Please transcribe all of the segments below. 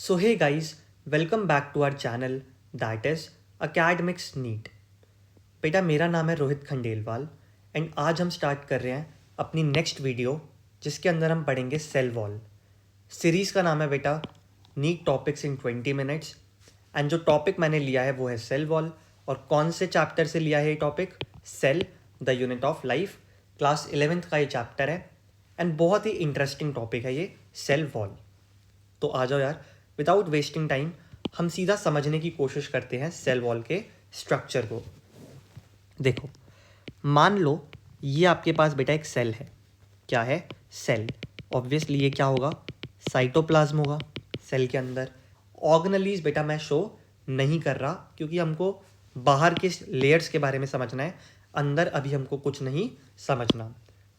So hey guys, welcome back to our channel that is Academics NEET। बेटा मेरा नाम है रोहित खंडेलवाल एंड आज हम स्टार्ट कर रहे हैं अपनी नेक्स्ट वीडियो जिसके अंदर हम पढ़ेंगे सेल वॉल। सीरीज़ का नाम है बेटा NEET topics in 20 minutes and जो टॉपिक मैंने लिया है वो है सेल वॉल। और कौन से चैप्टर से लिया है ये topic? Cell the unit of life, class 11th का ये चैप्टर है एंड बहुत ही इंटरेस्टिंग टॉपिक है ये सेल वॉल। तो आ जाओ यार, विदाउट वेस्टिंग टाइम हम सीधा समझने की कोशिश करते हैं सेल वॉल के स्ट्रक्चर को। देखो, मान लो ये आपके पास बेटा एक सेल है। क्या है? सेल। ऑब्वियसली ये क्या होगा? साइटोप्लाज्म होगा सेल के अंदर। ऑर्गेनेलीज बेटा मैं शो नहीं कर रहा क्योंकि हमको बाहर के लेयर्स के बारे में समझना है, अंदर अभी हमको कुछ नहीं समझना,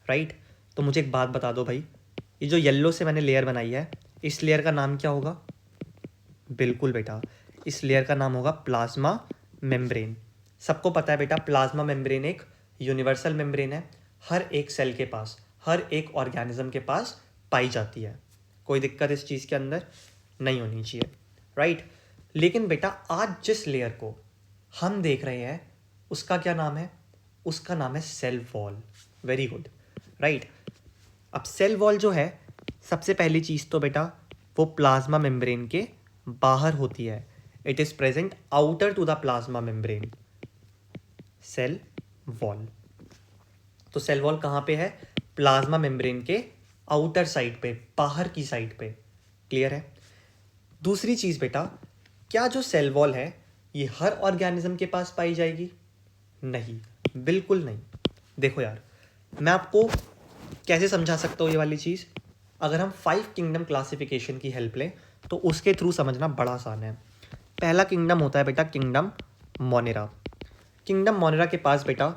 राइट? तो मुझे एक बात बता दो भाई, ये जो येलो से मैंने लेयर बनाई है इस लेयर का नाम क्या होगा? बिल्कुल बेटा, इस लेयर का नाम होगा प्लाज्मा मेम्ब्रेन। सबको पता है बेटा प्लाज्मा मेम्ब्रेन एक यूनिवर्सल मेम्ब्रेन है, हर एक सेल के पास, हर एक ऑर्गेनिज्म के पास पाई जाती है। कोई दिक्कत इस चीज़ के अंदर नहीं होनी चाहिए, राइट? लेकिन बेटा आज जिस लेयर को हम देख रहे हैं उसका क्या नाम है? उसका नाम है cell wall. Very good, right? अब सेल वॉल जो है, सबसे पहली चीज़ तो बेटा वो प्लाज्मा मेम्ब्रेन के बाहर होती है। It is present outer to the plasma membrane, cell wall. तो सेल वॉल कहाँ पे है? प्लाज्मा मेम्ब्रेन के आउटर साइड पे, बाहर की साइड पे। क्लियर है? दूसरी चीज़ बेटा, क्या जो सेल वॉल है ये हर ऑर्गेनिज्म के पास पाई जाएगी? नहीं, बिल्कुल नहीं। देखो यार, मैं आपको कैसे समझा सकता हूँ ये वाली चीज़? अगर हम 5 किंगडम क्लासिफिकेशन की हेल्प लें तो उसके थ्रू समझना बड़ा आसान है। पहला किंगडम होता है बेटा किंगडम मोनेरा। किंगडम मोनेरा के पास बेटा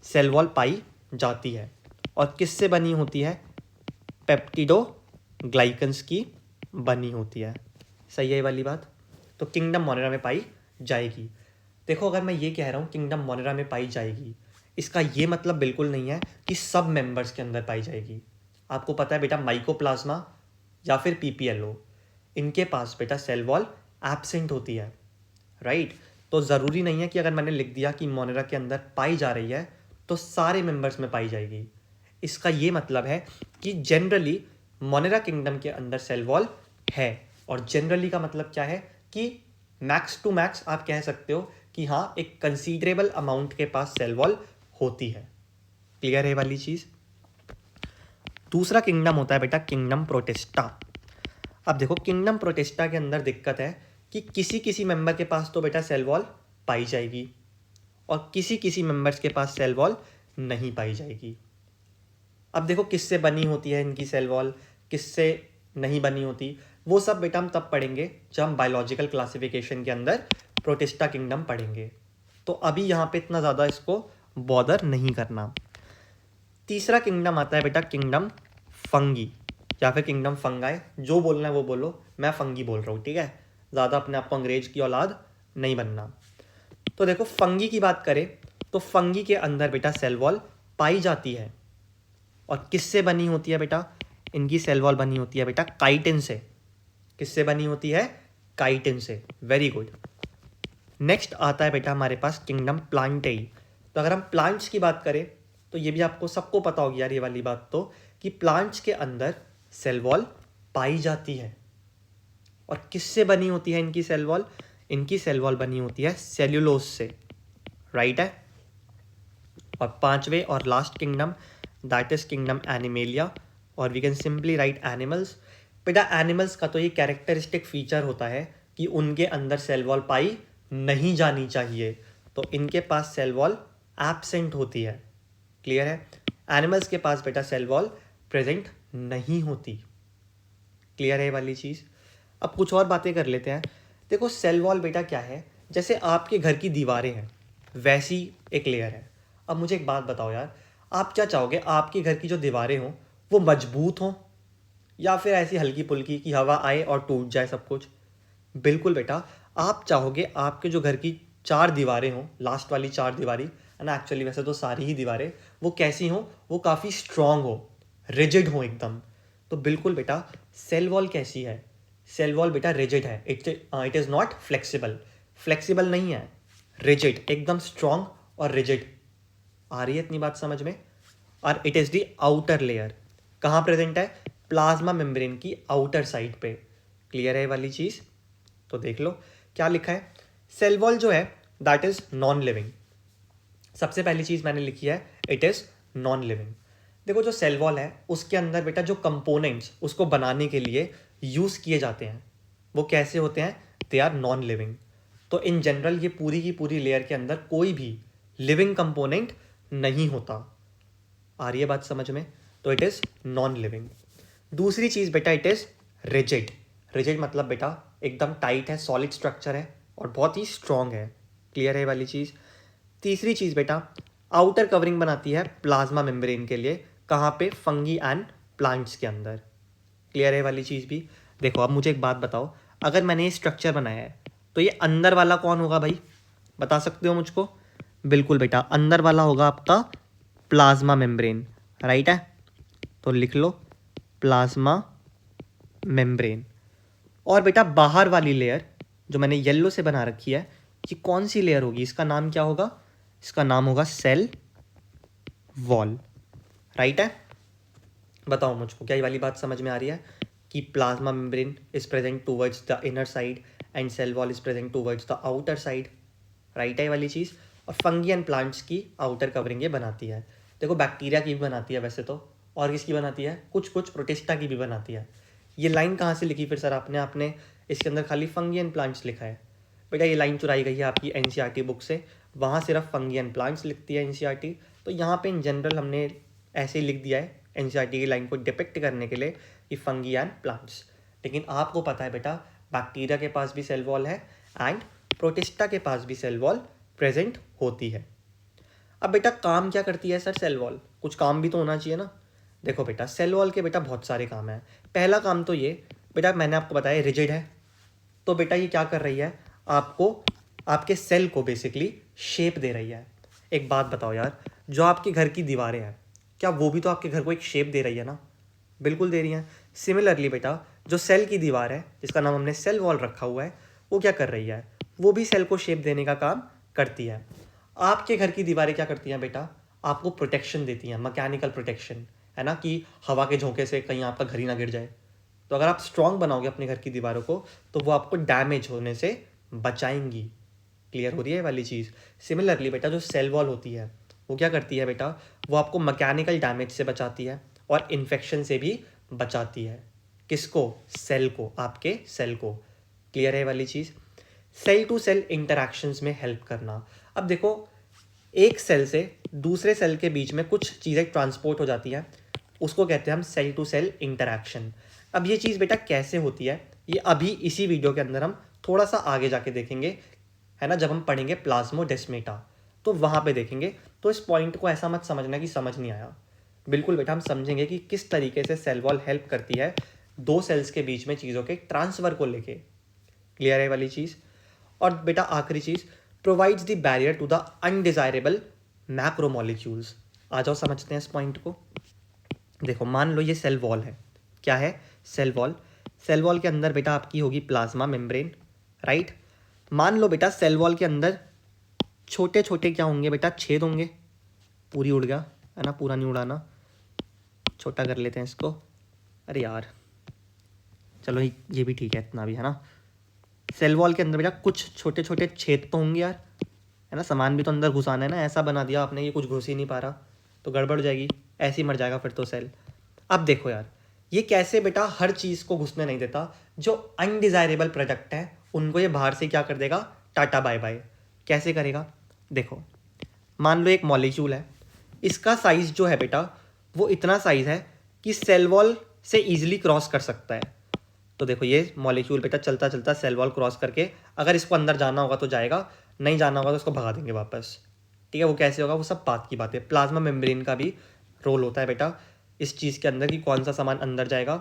सेल वॉल पाई जाती है और किससे बनी होती है? पेप्टिडोग्लाइकन्स की बनी होती है। सही है ये वाली बात? तो किंगडम मोनेरा में पाई जाएगी। देखो, अगर मैं ये कह रहा हूँ किंगडम मोनेरा में पाई जाएगी, इसका ये मतलब बिल्कुल नहीं है कि सब मेंबर्स के अंदर पाई जाएगी। आपको पता है बेटा माइकोप्लाज्मा या फिर पीपीएलओ, इनके पास बेटा सेल वॉल एब्सेंट होती है, राइट? तो ज़रूरी नहीं है कि अगर मैंने लिख दिया कि मोनेरा के अंदर पाई जा रही है तो सारे मेंबर्स में पाई जाएगी। इसका ये मतलब है कि जनरली मोनेरा किंगडम के अंदर सेल वॉल है। और जनरली का मतलब क्या है कि मैक्स टू मैक्स आप कह सकते हो कि हाँ, एक कंसीडरेबल अमाउंट के पास सेल वॉल होती है। क्लियर है वाली चीज़? दूसरा किंगडम होता है बेटा किंगडम प्रोटिस्टा। अब देखो, किंगडम प्रोटिस्टा के अंदर दिक्कत है कि किसी किसी मेंबर के पास तो बेटा सेल वॉल पाई जाएगी और किसी किसी मेंबर्स के पास सेल वॉल नहीं पाई जाएगी। अब देखो, किससे बनी होती है इनकी सेल वॉल, किससे नहीं बनी होती, वो सब बेटा हम तब पढ़ेंगे जब हम बायोलॉजिकल क्लासिफिकेशन के अंदर प्रोटिस्टा किंगडम पढ़ेंगे। तो अभी यहाँ पे इतना ज़्यादा इसको बॉदर नहीं करना। तीसरा किंगडम आता है बेटा किंगडम फंगी या फिर किंगडम फंगाई। जो बोलना है वो बोलो, मैं फंगी बोल रहा हूँ, ठीक है? ज़्यादा अपने आप को अंग्रेज की औलाद नहीं बनना। तो देखो, फंगी की बात करें तो फंगी के अंदर बेटा सेल वॉल पाई जाती है और किससे बनी होती है बेटा? इनकी सेल वॉल बनी होती है बेटा काइटिन से। किससे बनी होती है? काइटिन से। Very good. नेक्स्ट आता है बेटा हमारे पास किंगडम प्लांटेई। तो अगर हम प्लांट्स की बात करें तो ये भी आपको सबको पता होगी यार ये वाली बात तो, कि प्लांट्स के अंदर सेल वॉल पाई जाती है। और किससे बनी होती है इनकी सेल वॉल? इनकी सेल वॉल बनी होती है सेल्यूलोज से, राइट है? और पांचवें और last kingdom that is kingdom animalia, और we can simply write animals. बेटा एनिमल्स का तो ये कैरेक्टरिस्टिक फीचर होता है कि उनके अंदर सेल वॉल पाई नहीं जानी चाहिए, तो इनके पास सेल वॉल एब्सेंट होती है। क्लियर है? एनिमल्स के पास बेटा सेल वॉल प्रेजेंट नहीं होती। क्लियर है ये वाली चीज़? अब कुछ और बातें कर लेते हैं। देखो, सेल वॉल बेटा क्या है? जैसे आपके घर की दीवारें हैं वैसी एक लेयर है। अब मुझे एक बात बताओ यार, आप क्या चाहोगे? आपके घर की जो दीवारें हों वो मजबूत हों या फिर ऐसी हल्की पुल्की कि हवा आए और टूट जाए सब कुछ? बिल्कुल बेटा, आप चाहोगे आपके जो घर की 4 दीवारें हों, लास्ट वाली 4 दीवारी है ना, एक्चुअली वैसे तो सारी ही दीवारें, वो कैसी हों? वो काफ़ी स्ट्रांग हो, रिजिड हो एकदम। तो बिल्कुल बेटा, सेल वॉल कैसी है? सेल वॉल बेटा रिजिड है, it is not flexible, flexible नहीं है, रिजिड, एकदम स्ट्रॉन्ग और रिजिड। आ रही है इतनी बात समझ में? और it is the outer layer, कहाँ प्रेजेंट है? प्लाज्मा मेम्ब्रेन की आउटर साइड पे। क्लियर है ये वाली चीज़? तो देख लो क्या लिखा है, सेल वॉल जो है दैट इज़ नॉन लिविंग। सबसे पहली चीज़ मैंने लिखी है इट इज़ नॉन लिविंग। देखो जो सेल वॉल है उसके अंदर बेटा जो कंपोनेंट्स उसको बनाने के लिए यूज़ किए जाते हैं वो कैसे होते हैं? They are non living. तो इन जनरल ये पूरी की पूरी लेयर के अंदर कोई भी लिविंग कंपोनेंट नहीं होता। आ रही है बात समझ में? तो इट इज़ नॉन लिविंग। दूसरी चीज़ बेटा इट इज़ रिजिड। रिजिड मतलब बेटा एकदम टाइट है, सॉलिड स्ट्रक्चर है और बहुत ही स्ट्रॉन्ग है। क्लियर है ये वाली चीज़? तीसरी चीज़ बेटा आउटर कवरिंग बनाती है प्लाज्मा मेम्ब्रेन के लिए, कहाँ पे? फंगी एंड प्लांट्स के अंदर। क्लियर है ये वाली चीज़ भी? देखो अब मुझे एक बात बताओ, अगर मैंने ये स्ट्रक्चर बनाया है तो ये अंदर वाला कौन होगा भाई? बता सकते हो मुझको? बिल्कुल बेटा, अंदर वाला होगा आपका प्लाज्मा मेम्ब्रेन, राइट है? तो लिख लो प्लाज्मा मेम्ब्रेन। और बेटा बाहर वाली लेयर जो मैंने येलो से बना रखी है ये कौन सी लेयर होगी? इसका नाम क्या होगा? इसका नाम होगा सेल वॉल, राइट है? बताओ मुझको, क्या ये वाली बात समझ में आ रही है कि plasma membrane is present towards the inner side and cell wall is present towards the outer side, right है ये वाली चीज़? और फंगी एंड प्लांट्स की आउटर कवरिंग ये बनाती है। देखो बैक्टीरिया की भी बनाती है वैसे तो, और किसकी बनाती है? कुछ कुछ प्रोटिस्टा की भी बनाती है। ये लाइन कहाँ से लिखी फिर सर आपने? आपने इसके अंदर खाली फंगी एंड प्लांट्स लिखा है। बेटा ये लाइन चुराई गई है आपकी एनसीईआरटी बुक से, वहाँ सिर्फ फंगी एंड प्लांट्स लिखती है एनसीईआरटी। तो यहाँ पे इन जनरल हमने ऐसे ही लिख दिया है एनसीईआरटी की लाइन को डिपिक्ट करने के लिए कि फंगी एंड प्लांट्स। लेकिन आपको पता है बेटा बैक्टीरिया के पास भी सेल वॉल है एंड प्रोटिस्टा के पास भी सेल वॉल प्रेजेंट होती है। अब बेटा काम क्या करती है सर सेल वॉल? कुछ काम भी तो होना चाहिए ना। देखो बेटा सेल वॉल के बेटा बहुत सारे काम हैं। पहला काम तो ये बेटा मैंने आपको बताया रिजिड है, तो बेटा ये क्या कर रही है? आपको आपके सेल को बेसिकली शेप दे रही है। एक बात बताओ यार, जो आपके घर की दीवारें हैं क्या वो भी तो आपके घर को एक शेप दे रही है ना? बिल्कुल दे रही हैं। सिमिलरली बेटा जो सेल की दीवार है जिसका नाम हमने सेल वॉल रखा हुआ है वो क्या कर रही है? वो भी सेल को शेप देने का काम करती है। आपके घर की दीवारें क्या करती हैं बेटा? आपको प्रोटेक्शन देती हैं, मैकेनिकल प्रोटेक्शन, है ना, कि हवा के झोंके से कहीं आपका घर ही ना गिर जाए। तो अगर आप स्ट्रॉन्ग बनाओगे अपने घर की दीवारों को तो वो आपको डैमेज होने से बचाएंगी। क्लियर हो रही है ये वाली चीज़? सिमिलरली बेटा जो सेल वॉल होती है वो क्या करती है बेटा? वो आपको मैकेनिकल डैमेज से बचाती है और इन्फेक्शन से भी बचाती है। किसको? सेल को, आपके सेल को। क्लियर है ये वाली चीज़? सेल टू सेल इंटरैक्शंस में हेल्प करना। अब देखो एक सेल से दूसरे सेल के बीच में कुछ चीज़ें ट्रांसपोर्ट हो जाती हैं, उसको कहते हैं हम सेल टू सेल इंटरैक्शन। अब ये चीज़ बेटा कैसे होती है ये अभी इसी वीडियो के अंदर हम थोड़ा सा आगे जाके देखेंगे, है ना, जब हम पढ़ेंगे प्लाज्मोडेस्माटा तो वहाँ पे देखेंगे। तो इस पॉइंट को ऐसा मत समझना कि समझ नहीं आया, बिल्कुल बेटा हम समझेंगे कि किस तरीके से सेल वॉल हेल्प करती है दो सेल्स के बीच में चीज़ों के ट्रांसफ़र को लेके। क्लियर है वाली चीज़? और बेटा आखिरी चीज़, provides the barrier to the undesirable macromolecules. आ जाओ समझते हैं इस पॉइंट को। देखो मान लो ये सेल वॉल है, क्या है? Cell wall. सेल वॉल के अंदर बेटा आपकी होगी प्लाज्मा मेम्ब्रेन, राइट? मान लो बेटा सेल वॉल के अंदर छोटे छोटे क्या होंगे बेटा? छेद होंगे। पूरी उड़ गया है ना, पूरा नहीं उड़ाना, छोटा कर लेते हैं इसको। अरे यार चलो ये भी ठीक है, इतना भी है ना। सेल वॉल के अंदर बेटा कुछ छोटे छोटे छेद तो होंगे यार, है ना, सामान भी तो अंदर घुसाना है ना। ऐसा बना दिया आपने ये कुछ घुस ही नहीं पा रहा तो गड़बड़ हो जाएगी, ऐसे ही मर जाएगा फिर तो सेल। अब देखो यार ये कैसे बेटा हर चीज़ को घुसने नहीं देता, जो अनडिज़ायरेबल प्रोडक्ट है उनको ये बाहर से क्या कर देगा? Tata bye bye. कैसे करेगा? देखो मान लो एक मॉलिक्यूल है, इसका साइज़ जो है बेटा वो इतना साइज़ है कि सेल वॉल से ईजिली क्रॉस कर सकता है। तो देखो ये मॉलिक्यूल बेटा चलता चलता सेल वॉल क्रॉस करके अगर इसको अंदर जाना होगा तो जाएगा, नहीं जाना होगा तो उसको भगा देंगे वापस। ठीक है, वो कैसे होगा वो सब बात की बात है। प्लाज्मा मेम्ब्रेन का भी रोल होता है बेटा इस चीज़ के अंदर कि कौन सा सामान अंदर जाएगा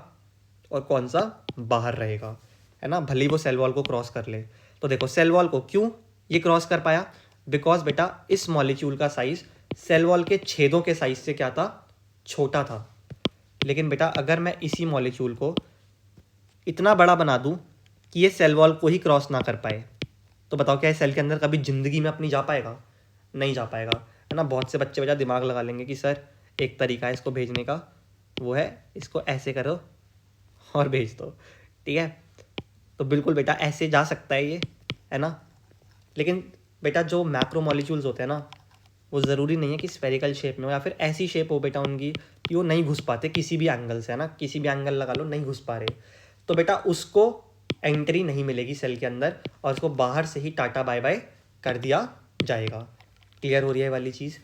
और कौन सा बाहर रहेगा, है ना, भले ही वो सेल वॉल को क्रॉस कर ले। तो देखो सेल वॉल को क्यों ये क्रॉस कर पाया? बिकॉज बेटा इस मॉलिक्यूल का साइज सेल वॉल के छेदों के साइज से क्या था? छोटा था। लेकिन बेटा अगर मैं इसी मॉलिक्यूल को इतना बड़ा बना दूँ कि ये सेल वॉल को ही क्रॉस ना कर पाए, तो बताओ क्या इस सेल के अंदर कभी ज़िंदगी में अपनी जा पाएगा? नहीं जा पाएगा, है ना। बहुत से बच्चे बेटा दिमाग लगा लेंगे कि सर एक तरीका है इसको भेजने का, वो है इसको ऐसे करो और भेज दो, ठीक है। तो बिल्कुल बेटा ऐसे जा सकता है ये, है ना। लेकिन बेटा जो मैक्रो मॉलिक्यूल्स होते हैं ना, वो ज़रूरी नहीं है कि स्फेरिकल शेप में हो या फिर ऐसी शेप हो बेटा उनकी कि वो नहीं घुस पाते किसी भी एंगल से, है ना। किसी भी एंगल लगा लो, नहीं घुस पा रहे, तो बेटा उसको एंट्री नहीं मिलेगी सेल के अंदर और उसको बाहर से ही टाटा बाय बाय कर दिया जाएगा। क्लियर हो रही है वाली चीज़?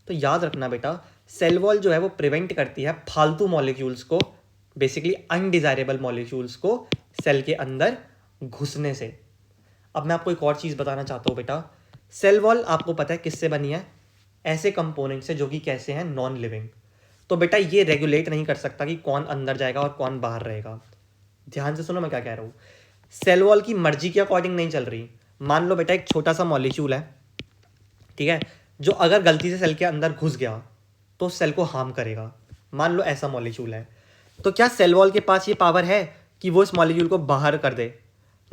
तो याद रखना बेटा, सेल वॉल जो है वो प्रिवेंट करती है फालतू मॉलिक्यूल्स को, बेसिकली अनडिज़ायरेबल मॉलिक्यूल्स को सेल के अंदर घुसने से। अब मैं आपको एक और चीज़ बताना चाहता हूँ बेटा, सेल वॉल आपको पता है किससे बनी है? ऐसे कंपोनेंट से जो कि कैसे हैं, नॉन लिविंग। तो बेटा ये रेगुलेट नहीं कर सकता कि कौन अंदर जाएगा और कौन बाहर रहेगा। ध्यान से सुनो मैं क्या कह रहा हूँ। सेल वॉल की मर्जी के अकॉर्डिंग नहीं चल रही। मान लो बेटा एक छोटा सा मॉलिक्यूल है, ठीक है, जो अगर गलती से सेल के अंदर घुस गया तो सेल को हार्म करेगा। मान लो ऐसा मॉलिक्यूल है, तो क्या सेल वॉल के पास ये पावर है कि वो इस मॉलिक्यूल को बाहर कर दे?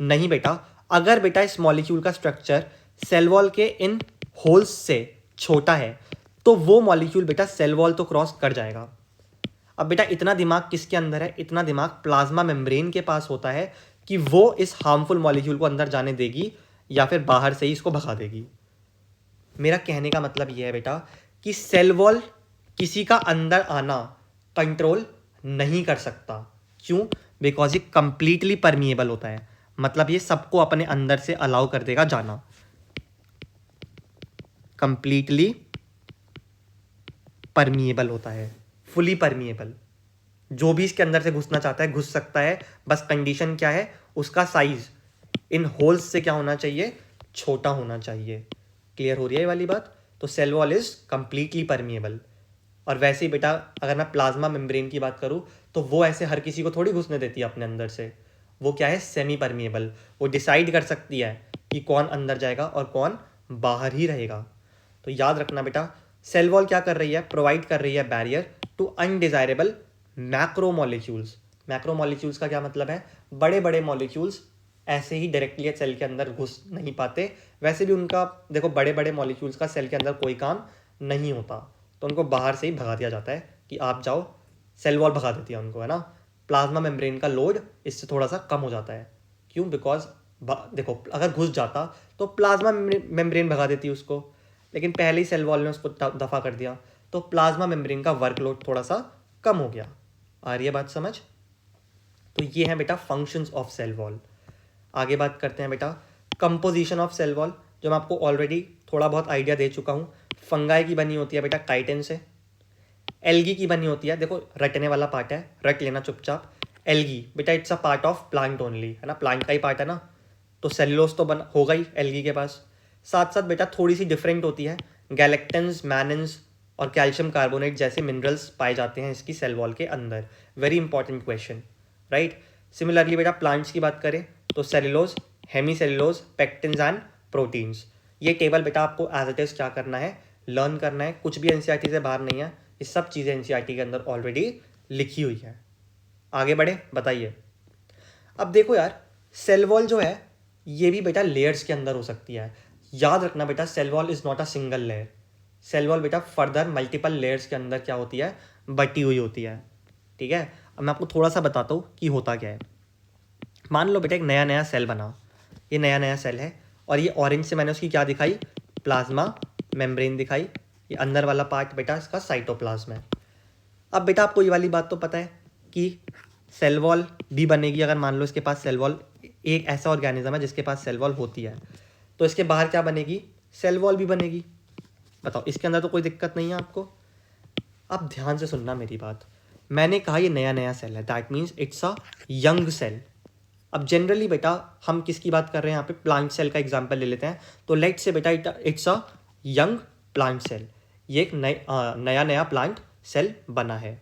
नहीं बेटा। अगर बेटा इस मॉलिक्यूल का स्ट्रक्चर सेल वॉल के इन होल्स से छोटा है तो वो मॉलिक्यूल बेटा सेल वॉल तो क्रॉस कर जाएगा। अब बेटा इतना दिमाग किसके अंदर है? इतना दिमाग प्लाज्मा मेम्ब्रेन के पास होता है कि वो इस हार्मफुल मॉलिक्यूल को अंदर जाने देगी या फिर बाहर से ही इसको भगा देगी। मेरा कहने का मतलब यह है बेटा कि सेल वॉल किसी का अंदर आना कंट्रोल नहीं कर सकता। क्यों? बिकॉज ये कंप्लीटली परमिएबल होता है, मतलब ये सबको अपने अंदर से अलाउ कर देगा जाना। कंप्लीटली परमिएबल होता है, फुली परमिएबल। जो भी इसके अंदर से घुसना चाहता है घुस सकता है। बस कंडीशन क्या है? उसका साइज इन होल्स से क्या होना चाहिए? छोटा होना चाहिए। क्लियर हो रही है ये वाली बात? तो cell wall is completely permeable. और वैसे ही बेटा अगर मैं प्लाज्मा मेम्ब्रेन की बात करूं तो वो ऐसे हर किसी को थोड़ी घुसने देती है अपने अंदर से। वो क्या है? Semi permeable. वो डिसाइड कर सकती है कि कौन अंदर जाएगा और कौन बाहर ही रहेगा। तो याद रखना बेटा, सेल वॉल क्या कर रही है? प्रोवाइड कर रही है barrier to undesirable macro molecules. Macro molecules का क्या मतलब है? बड़े बड़े मॉलिक्यूल्स ऐसे ही डायरेक्टली सेल के अंदर घुस नहीं पाते। वैसे भी उनका देखो, बड़े बड़े मॉलिक्यूल्स का सेल के अंदर कोई काम नहीं होता, तो उनको बाहर से ही भगा दिया जाता है कि आप जाओ। सेल वॉल भगा देती है उनको, है ना। प्लाज्मा मेम्ब्रेन का लोड इससे थोड़ा सा कम हो जाता है। क्यों? बिकॉज देखो अगर घुस जाता तो प्लाज्मा मेम्ब्रेन भगा देती है उसको, लेकिन पहले ही सेल वॉल ने उसको दफ़ा कर दिया, तो प्लाज्मा मेम्ब्रेन का वर्कलोड थोड़ा सा कम हो गया। आ रही है बात समझ? तो ये है बेटा फंक्शंस ऑफ सेल वॉल। आगे बात करते हैं बेटा कंपोजिशन ऑफ सेल वॉल, जो मैं आपको ऑलरेडी थोड़ा बहुत आइडिया दे चुका हूँ। फंगाई की बनी होती है बेटा काइटिन से। एल्गी की बनी होती है, देखो रटने वाला पार्ट है, रट लेना चुपचाप। एल्गी बेटा it's a part of plant only, है ना, प्लांट का ही पार्ट है ना, तो सेल्यूलोज तो बन होगा ही एल्गी के पास। साथ साथ बेटा थोड़ी सी डिफरेंट होती है, गैलेक्टेंस, मैनन्स और कैल्शियम कार्बोनेट जैसे मिनरल्स पाए जाते हैं इसकी सेल वॉल के अंदर। Very important question, right. Similarly बेटा प्लांट्स की बात करें तो cellulose, hemicellulose, pectins and proteins. ये टेबल बेटा आपको एज इट इज क्या करना है? लर्न करना है। कुछ भी एनसीईआरटी से बाहर नहीं है, ये सब चीज़ें एनसीईआरटी के अंदर ऑलरेडी लिखी हुई है। आगे बढ़े, बताइए। अब देखो यार, सेल वॉल जो है ये भी बेटा लेयर्स के अंदर हो सकती है। याद रखना बेटा, cell wall is not a single layer. Cell wall बेटा फर्दर मल्टीपल लेयर्स के अंदर क्या होती है? बटी हुई होती है, ठीक है। अब मैं आपको थोड़ा सा बताता हूँ कि होता क्या है। मान लो बेटा एक नया नया सेल बना, ये नया नया सेल है और ये ऑरेंज से मैंने उसकी क्या दिखाई? प्लाज्मा मेम्ब्रेन दिखाई। ये अंदर वाला पार्ट बेटा इसका साइटोप्लाज्म है। अब बेटा आपको ये वाली बात तो पता है कि सेल वॉल भी बनेगी अगर मान लो इसके पास सेल वॉल, एक ऐसा ऑर्गेनिज्म है जिसके पास सेल वॉल होती है, तो इसके बाहर क्या बनेगी? सेल वॉल भी बनेगी। बताओ, इसके अंदर तो कोई दिक्कत नहीं है आपको। अब ध्यान से सुनना मेरी बात, मैंने कहा ये नया नया सेल है, that means it's a young cell. अब जनरली बेटा हम किसकी बात कर रहे हैं यहाँ पे? प्लांट सेल का एग्जांपल ले लेते हैं। तो लेट से बेटा it's a young plant cell, ये एक नया नया प्लांट सेल बना है,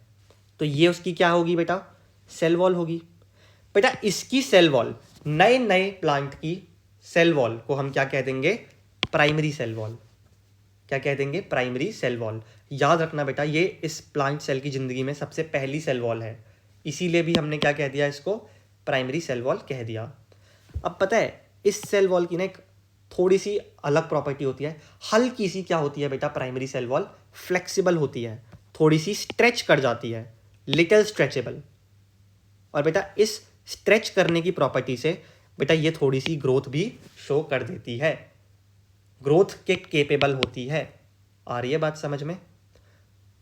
तो ये उसकी क्या होगी बेटा? सेल वॉल होगी। बेटा इसकी सेल वॉल, नए नए प्लांट की सेल वॉल को हम क्या कह देंगे? Primary cell wall. क्या कह देंगे? Primary cell wall. याद रखना बेटा, ये इस प्लांट सेल की जिंदगी में सबसे पहली सेल वॉल है, इसीलिए भी हमने क्या कह दिया इसको? प्राइमरी सेल वॉल कह दिया। अब पता है इस सेल वॉल की ना एक थोड़ी सी अलग प्रॉपर्टी होती है, हल्की सी क्या होती है बेटा, प्राइमरी सेल वॉल फ्लेक्सिबल होती है, थोड़ी सी स्ट्रेच कर जाती है, लिटिल स्ट्रेचेबल। और बेटा इस स्ट्रेच करने की प्रॉपर्टी से बेटा ये थोड़ी सी ग्रोथ भी शो कर देती है, ग्रोथ के केपेबल होती है। आ रही है बात समझ में?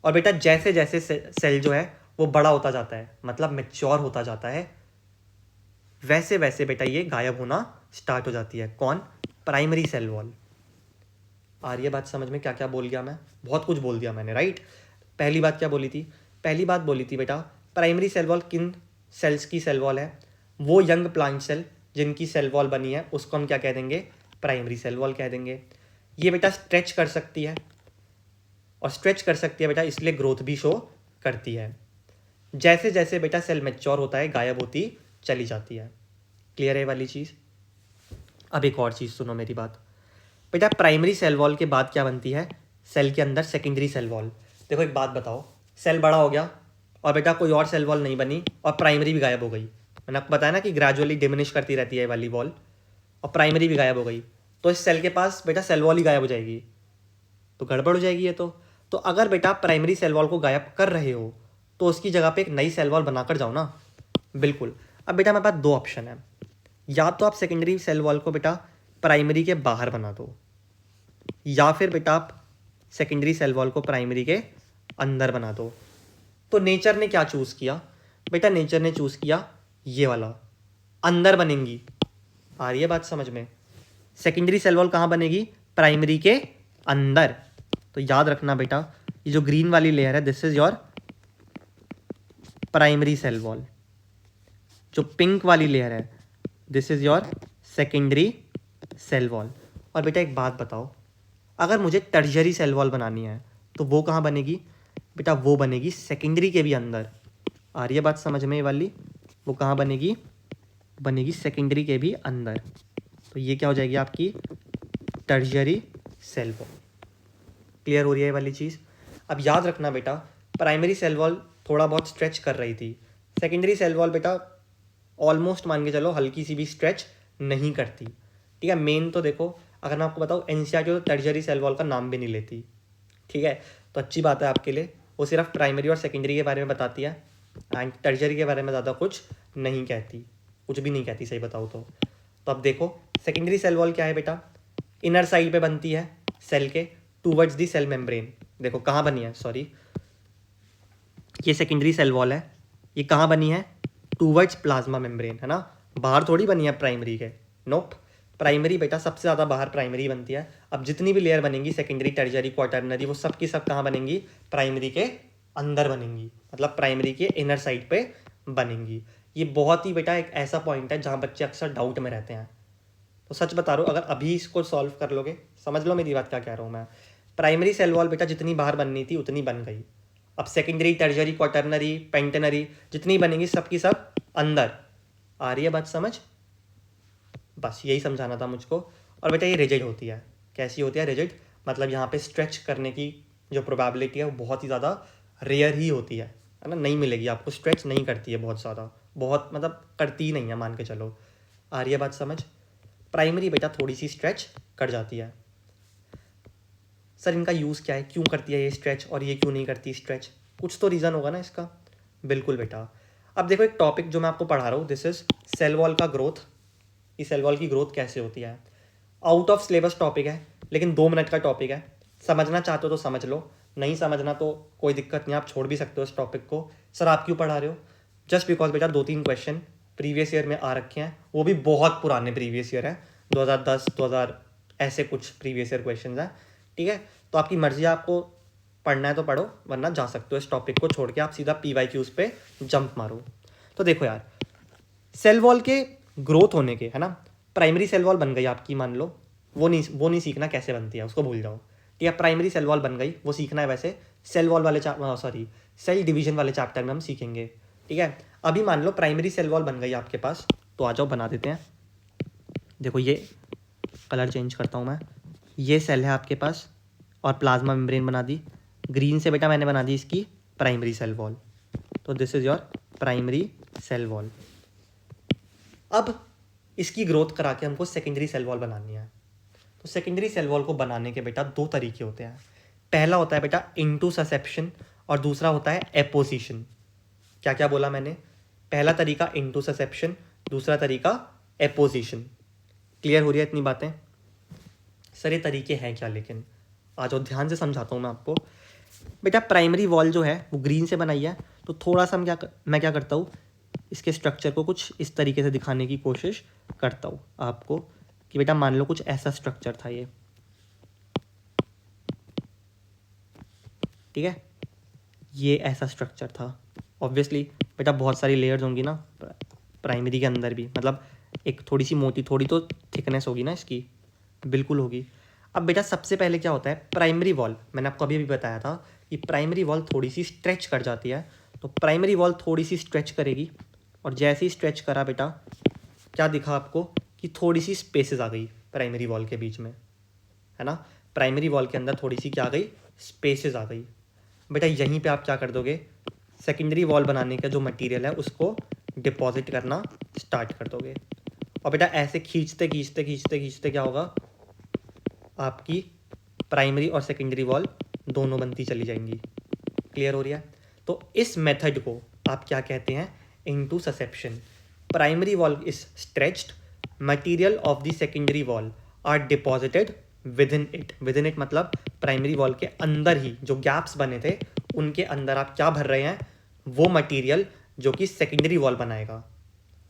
और बेटा जैसे जैसे सेल जो है वो बड़ा होता जाता है, मतलब मैच्योर होता जाता है, वैसे वैसे बेटा ये गायब होना स्टार्ट हो जाती है। कौन? Primary cell wall. आ रही है बात समझ में? क्या क्या बोल गया मैं? बहुत कुछ बोल दिया मैंने, राइट। पहली बात क्या बोली थी? पहली बात बोली थी बेटा प्राइमरी सेल वॉल किन सेल्स की सेल वॉल है? वो यंग प्लांट सेल जिनकी सेल वॉल बनी है उसको हम क्या कह देंगे? प्राइमरी सेल वॉल कह देंगे। ये बेटा स्ट्रेच कर सकती है, और स्ट्रेच कर सकती है बेटा इसलिए ग्रोथ भी शो करती है। जैसे जैसे बेटा सेल मैच्योर होता है गायब होती चली जाती है। क्लियर है वाली चीज़? अब एक और चीज़ सुनो मेरी बात बेटा, प्राइमरी सेल वॉल के बाद क्या बनती है सेल के अंदर? Secondary cell wall. देखो एक बात बताओ, सेल बड़ा हो गया और बेटा कोई और सेल वॉल नहीं बनी और प्राइमरी भी गायब हो गई। मैंने आपको बताया ना कि ग्रेजुअली डिमिनिश करती रहती है वाली वॉल, और प्राइमरी भी गायब हो गई, तो इस सेल के पास बेटा सेल वॉल ही गायब हो जाएगी, तो गड़बड़ हो जाएगी ये तो अगर बेटा प्राइमरी सेल वॉल को गायब कर रहे हो तो उसकी जगह पे एक नई सेल वॉल बनाकर जाओ ना। बिल्कुल। अब बेटा मेरे पास दो ऑप्शन है, या तो आप सेकेंडरी सेल वॉल को बेटा प्राइमरी के बाहर बना दो, या फिर बेटा आप सेकेंडरी सेल वॉल को प्राइमरी के अंदर बना दो। तो नेचर ने क्या चूज़ किया बेटा? नेचर ने चूज़ किया ये वाला, अंदर बनेंगी। आ रही है बात समझ में? सेकेंडरी सेल वॉल कहाँ बनेगी? प्राइमरी के अंदर। तो याद रखना बेटा ये जो ग्रीन वाली लेयर है this is your primary cell wall, जो पिंक वाली लेयर है this is your secondary cell wall. और बेटा एक बात बताओ, अगर मुझे टर्शियरी सेल वॉल बनानी है तो वो कहाँ बनेगी बेटा? वो बनेगी सेकेंडरी के भी अंदर। आ रही है बात समझ में ये वाली? वो कहाँ बनेगी? बनेगी सेकेंडरी के भी अंदर। तो ये क्या हो जाएगी आपकी? Tertiary cell wall. क्लियर हो रही है ये वाली चीज़? अब याद रखना बेटा प्राइमरी सेल वॉल थोड़ा बहुत स्ट्रेच कर रही थी, सेकेंडरी सेल वॉल बेटा ऑलमोस्ट मान के चलो हल्की सी भी स्ट्रेच नहीं करती। ठीक है, मेन तो देखो अगर मैं आपको बताऊँ एनसीईआरटी तो टर्शियरी सेल वॉल का नाम भी नहीं लेती। ठीक है, तो अच्छी बात है आपके लिए, वो सिर्फ प्राइमरी और सेकेंडरी के बारे में बताती है एंड टर्शियरी के बारे में ज़्यादा कुछ नहीं कहती, कुछ भी नहीं कहती सही बताऊँ तो अब देखो सेकेंडरी सेल वॉल क्या है बेटा? इनर साइड पे बनती है सेल के टूवर्ड्स दी सेल मेम्ब्रेन। देखो कहाँ बनी है, सॉरी ये सेकेंडरी सेल वॉल है, ये कहाँ बनी है? टूवर्ड्स प्लाज्मा मेम्ब्रेन, है ना, बाहर थोड़ी बनी है प्राइमरी के। नोप, प्राइमरी बेटा सबसे ज़्यादा बाहर प्राइमरी बनती है। अब जितनी भी लेयर बनेंगी सेकेंडरी टर्शियरी क्वाटर्नरी वो सब की सब कहाँ बनेंगी? प्राइमरी के अंदर बनेंगी, मतलब प्राइमरी के इनर साइड पे बनेंगी। ये बहुत ही बेटा एक ऐसा पॉइंट है जहाँ बच्चे अक्सर डाउट में रहते हैं। तो सच बता रहा हूँ अगर अभी इसको सॉल्व कर लोगे, समझ लो मेरी बात क्या कह रहा हूँ मैं। प्राइमरी सेल वॉल बेटा जितनी बाहर बननी थी उतनी बन गई, अब सेकेंडरी टर्शियरी क्वाटर्नरी पेंटेनरी जितनी बनेंगी सबकी सब अंदर। आ रही है बात समझ? बस यही समझाना था मुझको। और बेटा ये रिजिड होती है, कैसी होती है? रिजिड, मतलब यहाँ पे स्ट्रेच करने की जो प्रोबेबिलिटी है वो बहुत ही ज़्यादा रेयर ही होती है ना, नहीं मिलेगी आपको, स्ट्रेच नहीं करती है बहुत ज़्यादा, बहुत मतलब करती ही नहीं है मान के चलो। आ रही है बात समझ? प्राइमरी बेटा थोड़ी सी स्ट्रेच कर जाती है। सर इनका यूज़ क्या है, क्यों करती है ये स्ट्रेच और ये क्यों नहीं करती स्ट्रेच? कुछ तो रीज़न होगा ना इसका। बिल्कुल बेटा, अब देखो एक टॉपिक जो मैं आपको पढ़ा रहा हूँ दिस इज सेल वॉल का ग्रोथ। इस सेल वॉल की ग्रोथ कैसे होती है, आउट ऑफ सिलेबस टॉपिक है लेकिन 2 मिनट का टॉपिक है, समझना चाहते हो तो समझ लो, नहीं समझना तो कोई दिक्कत नहीं, आप छोड़ भी सकते हो इस टॉपिक को। सर आप क्यों पढ़ा रहे हो? जस्ट बिकॉज बेटा 2-3 क्वेश्चन प्रीवियस ईयर में आ रखे हैं, वो भी बहुत पुराने प्रीवियस ईयर है, 2010 2000 ऐसे कुछ प्रीवियस ईयर क्वेश्चन हैं। ठीक है, तो आपकी मर्जी है, आपको पढ़ना है तो पढ़ो वरना जा सकते हो, इस टॉपिक को छोड़ के आप सीधा PYQs पे जंप मारो। तो देखो यार सेल वॉल के ग्रोथ होने के, है ना, प्राइमरी सेल वॉल बन गई आपकी मान लो, वो नहीं सीखना कैसे बनती है, उसको भूल जाओ। ठीक है, प्राइमरी सेल वॉल बन गई, वो सीखना है वैसे सेल वॉल वाले सेल डिवीजन वाले चैप्टर में हम सीखेंगे। ठीक है, अभी मान लो प्राइमरी सेल वॉल बन गई आपके पास, तो आ जाओ बना देते हैं। देखो ये कलर चेंज करता हूँ मैं, ये सेल है आपके पास और प्लाज्मा मेम्ब्रेन बना दी, ग्रीन से बेटा मैंने बना दी इसकी प्राइमरी सेल वॉल, तो this is your primary cell wall. अब इसकी ग्रोथ करा के हमको सेकेंडरी सेल वॉल बनानी है। तो सेकेंडरी सेल वॉल को बनाने के बेटा दो तरीके होते हैं। पहला होता है बेटा इंटूससेप्शन और दूसरा होता है एपोजिशन। क्या क्या बोला मैंने? पहला तरीका इंटूससेप्शन, दूसरा तरीका एपोजिशन। क्लियर हो रही है इतनी बातें? सर ये तरीके हैं क्या? लेकिन आज और ध्यान से समझाता हूँ मैं आपको। बेटा प्राइमरी वॉल जो है वो ग्रीन से बनाई है, तो थोड़ा सा मैं क्या करता हूँ, इसके स्ट्रक्चर को कुछ इस तरीके से दिखाने की कोशिश करता हूँ आपको कि बेटा मान लो कुछ ऐसा स्ट्रक्चर था ये, ठीक है, ये ऐसा स्ट्रक्चर था। ऑब्वियसली बेटा बहुत सारी लेयर्स होंगी ना प्राइमरी के अंदर भी, मतलब एक थोड़ी सी मोटी, थोड़ी तो थिकनेस होगी ना इसकी, बिल्कुल होगी। अब बेटा सबसे पहले क्या होता है, प्राइमरी वॉल, मैंने आपको अभी भी बताया था कि प्राइमरी वॉल थोड़ी सी स्ट्रेच कर जाती है। तो प्राइमरी वॉल थोड़ी सी स्ट्रेच करेगी, और जैसे ही स्ट्रेच करा बेटा क्या दिखा आपको कि थोड़ी सी स्पेसेस आ गई प्राइमरी वॉल के बीच में, है ना। प्राइमरी वॉल के अंदर थोड़ी सी क्या आ गई, स्पेसेस आ गई। बेटा यहीं पे आप क्या कर दोगे, सेकेंडरी वॉल बनाने का जो मटेरियल है उसको डिपॉजिट करना स्टार्ट कर दोगे। और बेटा ऐसे खींचते खींचते खींचते खींचते क्या होगा, आपकी प्राइमरी और सेकेंडरी वॉल दोनों बनती चली जाएंगी। क्लियर हो रही है? तो इस मेथड को आप क्या कहते हैं, intussusception. Primary wall is stretched, material of the secondary wall are deposited within it मतलब प्राइमरी वॉल के अंदर ही जो गैप्स बने थे उनके अंदर आप क्या भर रहे हैं, वो मटेरियल जो कि सेकेंडरी वॉल बनाएगा।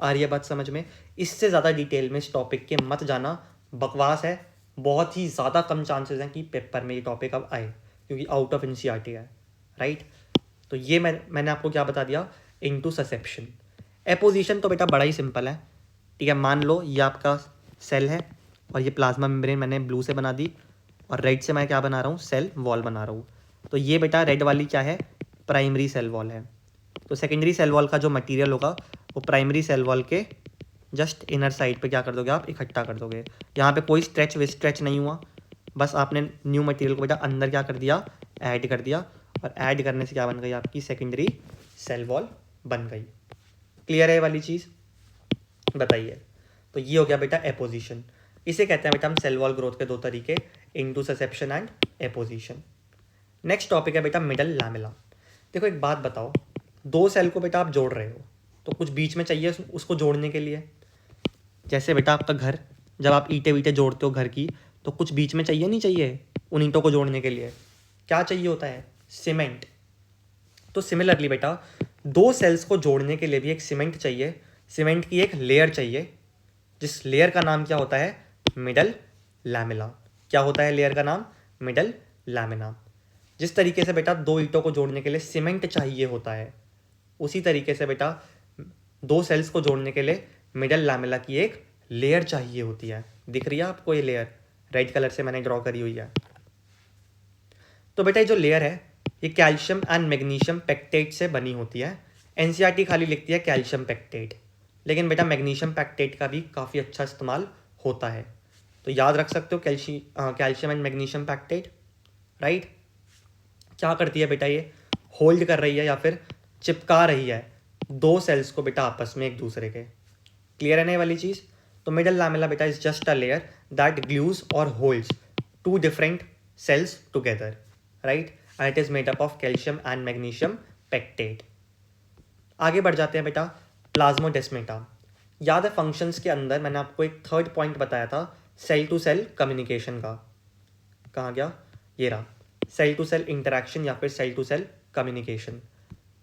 आ रही है बात समझ में? इससे ज़्यादा डिटेल में इस टॉपिक के मत जाना, बकवास है। बहुत ही ज़्यादा कम चांसेस हैं कि पेपर में ये टॉपिक अब आए, क्योंकि आउट ऑफ एनसीईआरटी है, राइट। तो ये मैंने आपको क्या बता दिया, इंटूससेप्शन। एपोजिशन तो बेटा बड़ा ही सिंपल है, ठीक है। मान लो ये आपका सेल है और ये प्लाज्मा मेम्ब्रेन मैंने ब्लू से बना दी, और रेड से मैं क्या बना रहा हूँ, सेल वॉल बना रहा हूँ। तो ये बेटा रेड वाली क्या है, प्राइमरी सेल वॉल है। तो सेकेंडरी सेल वॉल का जो मटेरियल होगा वो प्राइमरी सेल वॉल के जस्ट इनर साइड पे क्या कर दोगे, आप इकट्ठा कर दोगे। यहाँ पे कोई स्ट्रेच नहीं हुआ, बस आपने न्यू मटेरियल को बेटा अंदर क्या कर दिया, ऐड कर दिया, और ऐड करने से क्या बन गई, आपकी सेकेंडरी सेल वॉल बन गई। क्लियर है ये वाली चीज़? बताइए। तो ये हो गया बेटा एपोजिशन। इसे कहते हैं बेटा हम सेल वॉल ग्रोथ के दो तरीके, इंटूससेप्शन एंड एपोजिशन। नेक्स्ट टॉपिक है बेटा मिडल लैमेला। देखो एक बात बताओ, दो सेल को बेटा आप जोड़ रहे हो तो कुछ बीच में चाहिए उसको जोड़ने के लिए। जैसे बेटा आपका घर, जब आप ईंटें वीटें जोड़ते हो घर की, तो कुछ बीच में चाहिए नहीं चाहिए उन ईंटों को जोड़ने के लिए, क्या चाहिए होता है, सीमेंट। तो सिमिलरली बेटा दो सेल्स को जोड़ने के लिए भी एक सीमेंट चाहिए, सीमेंट की एक लेयर चाहिए, जिस लेयर का नाम क्या होता है, मिडल लैमेला। क्या होता है लेयर का नाम, मिडल लैमिना। जिस तरीके से बेटा दो ईंटों को जोड़ने के लिए सीमेंट चाहिए होता है, उसी तरीके से बेटा दो सेल्स को जोड़ने के लिए मिडल लैमेला की एक लेयर चाहिए होती है। दिख रही है आपको ये लेयर, रेड कलर से मैंने ड्रॉ करी हुई है। तो बेटा ये जो लेयर है ये कैल्शियम एंड मैग्नीशियम पेक्टेट से बनी होती है। एनसीईआरटी खाली लिखती है कैल्शियम पेक्टेट, लेकिन बेटा मैग्नीशियम पेक्टेट का भी काफ़ी अच्छा इस्तेमाल होता है। तो याद रख सकते हो calcium and magnesium pectate, right. क्या करती है बेटा, ये होल्ड कर रही है या फिर चिपका रही है दो सेल्स को बेटा आपस में एक दूसरे के। क्लियर है ना ये वाली चीज़? तो मिडल लैमेला बेटा is just a layer that glues और holds two different cells together, right, and it is made up of calcium and magnesium pectate. आगे बढ़ जाते हैं बेटा, प्लाज्मोडेस्मेटा। याद है फंक्शंस के अंदर मैंने आपको एक थर्ड पॉइंट बताया था, सेल टू सेल कम्युनिकेशन का। कहाँ गया, ये रहा, सेल टू सेल इंटरेक्शन या फिर सेल टू सेल कम्युनिकेशन।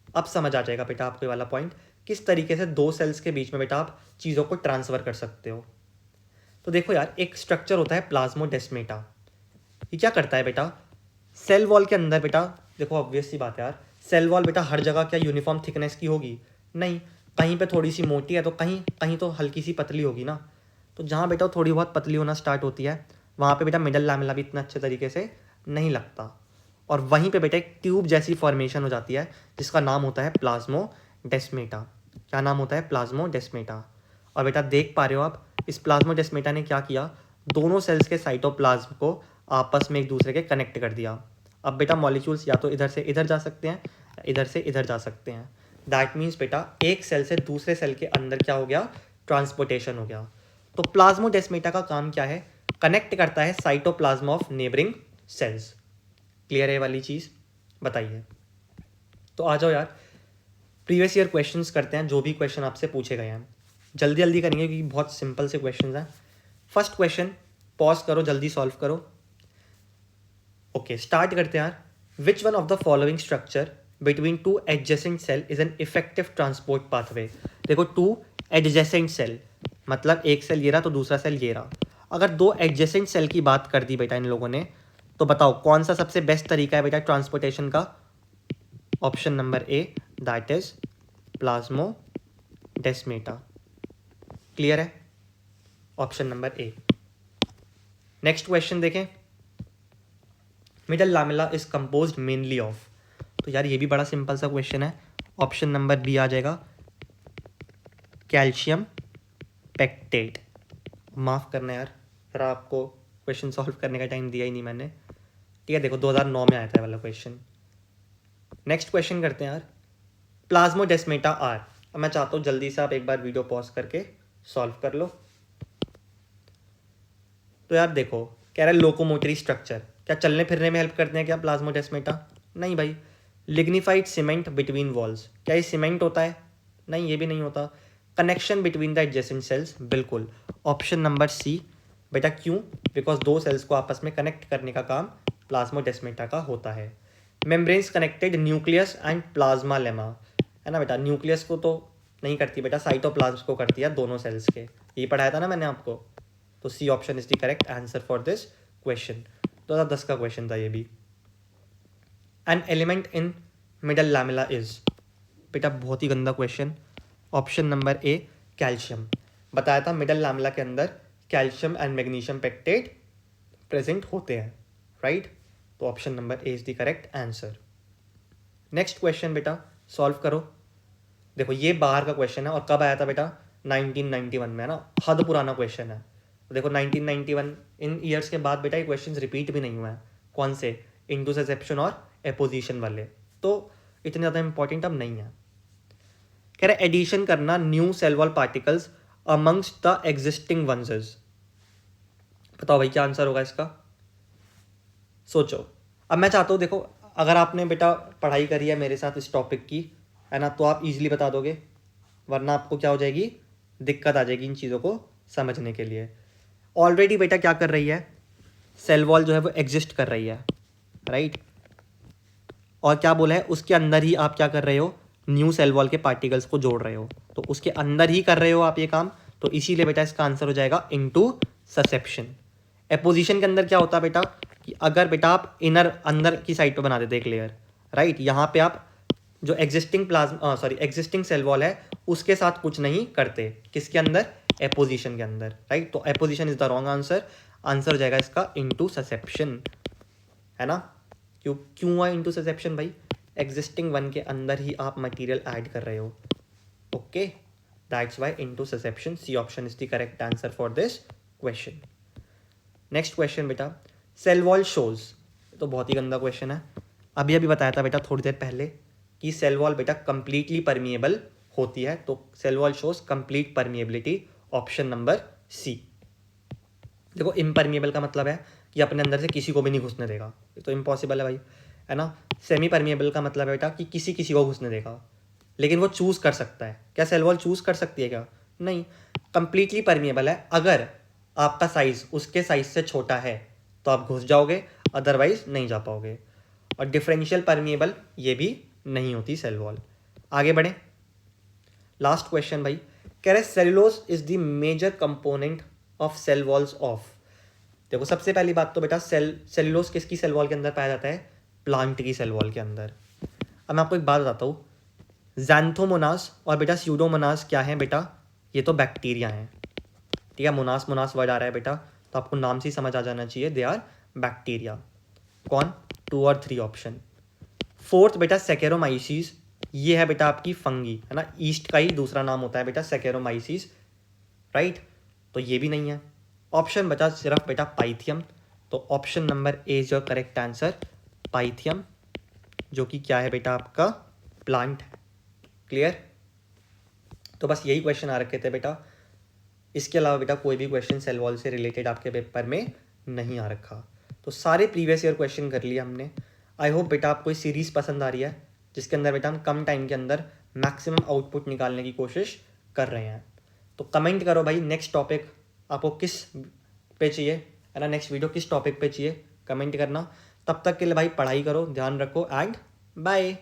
अब समझ आ जाएगा बेटा आपको ये वाला पॉइंट, किस तरीके से दो सेल्स के बीच में बेटा आप चीज़ों को ट्रांसफ़र कर सकते हो। तो देखो यार, एक स्ट्रक्चर होता है प्लाज्मोडेस्मेटा। ये क्या करता है बेटा, सेल वॉल के अंदर बेटा, देखो ऑब्वियस सी बात है यार, सेल वॉल बेटा हर जगह क्या यूनिफॉर्म थिकनेस की होगी, नहीं, कहीं पे थोड़ी सी मोटी है तो कहीं कहीं तो हल्की सी पतली होगी ना। तो जहाँ बेटा थोड़ी बहुत पतली होना स्टार्ट होती है वहाँ पे बेटा मिडल लैमेला भी इतना अच्छे तरीके से नहीं लगता, और वहीं पे बेटा एक ट्यूब जैसी फॉर्मेशन हो जाती है जिसका नाम होता है प्लाज्मोडेस्मेटा। क्या नाम होता है, प्लाज्मोडेस्मेटा। और बेटा देख पा रहे हो आप, इस प्लाज्मोडेस्मेटा ने क्या किया, दोनों सेल्स के साइटोप्लाज्म को आपस में एक दूसरे के कनेक्ट कर दिया। अब बेटा मॉलिक्यूल्स या तो इधर से इधर जा सकते हैं, इधर से इधर जा सकते हैं। दैट मीन्स बेटा एक सेल से दूसरे सेल के अंदर क्या हो गया, ट्रांसपोर्टेशन हो गया। तो प्लाज्मोडेस्माटा का काम क्या है? कनेक्ट करता है cytoplasm of neighbouring cells. Clear है ये वाली चीज़? बताइए। तो आ जाओ यार, प्रीवियस ईयर क्वेश्चंस करते हैं, जो भी क्वेश्चन आपसे पूछे गए हैं जल्दी जल्दी करेंगे क्योंकि बहुत सिंपल से क्वेश्चंस हैं। फर्स्ट क्वेश्चन, पॉज करो, जल्दी सॉल्व करो। ओके, स्टार्ट करते हैं यार। Which one of the following structure between two adjacent cell is an effective transport pathway? देखो, टू एडजेसेंट सेल मतलब एक सेल ये रहा तो दूसरा सेल ये रहा। अगर दो एडजेसेंट सेल की बात कर दी बेटा इन लोगों ने, तो बताओ कौन सा सबसे बेस्ट तरीका है बेटा ट्रांसपोर्टेशन का? Option number A, that is plasmodesmata. Clear है? Option number A. Next question देखें। Middle lamella is composed mainly of, तो यार ये भी बड़ा सिंपल सा क्वेश्चन है। ऑप्शन नंबर बी आ जाएगा, कैल्शियम पेक्टेट। माफ़ करना यार, फिर आपको क्वेश्चन सॉल्व करने का टाइम दिया ही नहीं मैंने। ठीक है, देखो 2009 में आया था वाला क्वेश्चन। नेक्स्ट क्वेश्चन करते हैं यार। प्लाज्मोडेस्माटा आर, अब मैं चाहता हूँ जल्दी से आप एक बार वीडियो पॉज करके सॉल्व कर लो। तो यार देखो, कह रहा है लोकोमोटरी स्ट्रक्चर, क्या चलने फिरने में हेल्प करते हैं क्या प्लाज्मोडेस्माटा? नहीं भाई। लिग्निफाइड सीमेंट बिटवीन वॉल्स, क्या ये सीमेंट होता है? नहीं, ये भी नहीं होता। Connection between the adjacent sales, बिल्कुल। ऑप्शन नंबर सी बेटा, क्यों? बिकॉज दो सेल्स को आपस में कनेक्ट करने का काम प्लाज्मोडेस्माटा का होता है। Membranes connected nucleus and plasma lemma, है ना बेटा? न्यूक्लियस को तो नहीं करती बेटा, साइटोप्लाज्म को करती है दोनों सेल्स के। ये पढ़ाया था ना मैंने आपको। तो C option is the correct answer for this question. 2010 का क्वेश्चन था ये भी। An element in middle lamella is, बेटा बहुत ही गंदा question. Option number A, calcium. बताया था मिडल लैमेला के अंदर calcium and magnesium pectate present होते हैं, राइट? तो option number A is the correct answer. Next question बेटा सॉल्व करो। देखो ये बाहर का क्वेश्चन है और कब आया था बेटा? 1991 में, है ना? हद पुराना क्वेश्चन है। तो देखो 1991 इन ईयर्स के बाद बेटा ये क्वेश्चन रिपीट भी नहीं हुआ है। कौन से? इंटरसेप्शन और एपोजिशन वाले। तो इतने ज़्यादा इंपॉर्टेंट अब नहीं है। कह रहे एडिशन करना new cell wall particles amongst the existing ones. बताओ भाई क्या आंसर होगा इसका? सोचो। अब मैं चाहता हूँ, देखो अगर आपने बेटा पढ़ाई करी है मेरे साथ इस टॉपिक की, है ना, तो आप इजीली बता दोगे, वरना आपको क्या हो जाएगी, दिक्कत आ जाएगी इन चीज़ों को समझने के लिए। ऑलरेडी बेटा क्या कर रही है, सेल वॉल जो है वो एग्जिस्ट कर रही है, राइट? और क्या बोला है, उसके अंदर ही आप क्या कर रहे हो, न्यू सेल वॉल के पार्टिकल्स को जोड़ रहे हो। तो उसके अंदर ही कर रहे हो आप ये काम, तो इसीलिए बेटा इसका आंसर हो जाएगा इनटू ससेप्शन। एपोजिशन के अंदर क्या होता है बेटा कि अगर बेटा आप इनर अंदर की साइड पे बना देते एक लेयर, राइट, यहाँ पे आप जो एग्जिस्टिंग सेल वॉल है उसके साथ कुछ नहीं करते। किसके अंदर? एपोजिशन के अंदर, राइट? तो apposition is the wrong answer. Answer हो जाएगा इसका इनटू ससेप्शन, है ना? क्यों हुआ इनटू ससेप्शन भाई? एग्जिस्टिंग वन के अंदर ही आप मटेरियल ऐड कर रहे हो। Okay, that's why intussusception. C option is the correct answer for this question. Next question बेटा, सेल वॉल शोज, तो बहुत ही गंदा क्वेश्चन है। अभी अभी बताया था बेटा थोड़ी देर पहले कि सेल वॉल बेटा कंप्लीटली परमिएबल होती है। तो cell wall shows complete permeability, option number C. देखो इम्परमिएबल का मतलब है कि अपने अंदर से किसी को भी नहीं घुसने देगा, ये तो इम्पॉसिबल है भाई, है ना? सेमी परमिएबल का मतलब है बेटा कि किसी किसी को घुसने देगा, लेकिन वो चूज़ कर सकता है। क्या सेल वॉल चूज़ कर सकती है क्या? नहीं। कंप्लीटली परमिएबल है, अगर आपका साइज उसके साइज से छोटा है तो आप घुस जाओगे, अदरवाइज नहीं जा पाओगे। और डिफरेंशियल परमिएबल ये भी नहीं होती सेल वॉल। आगे बढ़े, लास्ट क्वेश्चन भाई। कह रहे cellulose is the major component of cell walls of. देखो सबसे पहली बात तो बेटा सेलुलोज किसकी सेल वॉल के अंदर पाया जाता है? प्लांट की सेल वॉल के अंदर। अब मैं आपको एक बात बताता हूँ, ज़ैंथोमोनास और बेटा स्यूडोमोनास क्या है बेटा? ये तो बैक्टीरिया हैं, ठीक है? मोनास वर्ड आ रहा है बेटा, तो आपको नाम से ही समझ आ जाना चाहिए, दे आर बैक्टीरिया। कौन? 2 और 3 ऑप्शन। फोर्थ बेटा सेकेरोमाइसीस, ये है बेटा आपकी फंगी, है ना? ईस्ट का ही दूसरा नाम होता है बेटा सेकेरोमाइसीस, राइट? तो ये भी नहीं है। ऑप्शन बचा सिर्फ बेटा पाइथियम, तो option number A is your correct answer, Pythium, जो कि क्या है बेटा आपका? प्लांट है। क्लियर? तो बस यही क्वेश्चन आ रखे थे बेटा इसके अलावा बेटा कोई भी क्वेश्चन सेल वॉल से रिलेटेड आपके पेपर में नहीं आ रखा। तो सारे प्रीवियस ईयर क्वेश्चन कर लिए हमने। आई होप बेटा आपको ये सीरीज़ पसंद आ रही है, जिसके अंदर बेटा हम कम टाइम के अंदर मैक्सिमम आउटपुट निकालने की कोशिश कर रहे हैं। तो कमेंट करो भाई नेक्स्ट टॉपिक आपको किस पे चाहिए, है ना, नेक्स्ट वीडियो किस टॉपिक पे चाहिए, कमेंट करना। तब तक के लिए भाई पढ़ाई करो, ध्यान रखो एंड बाय।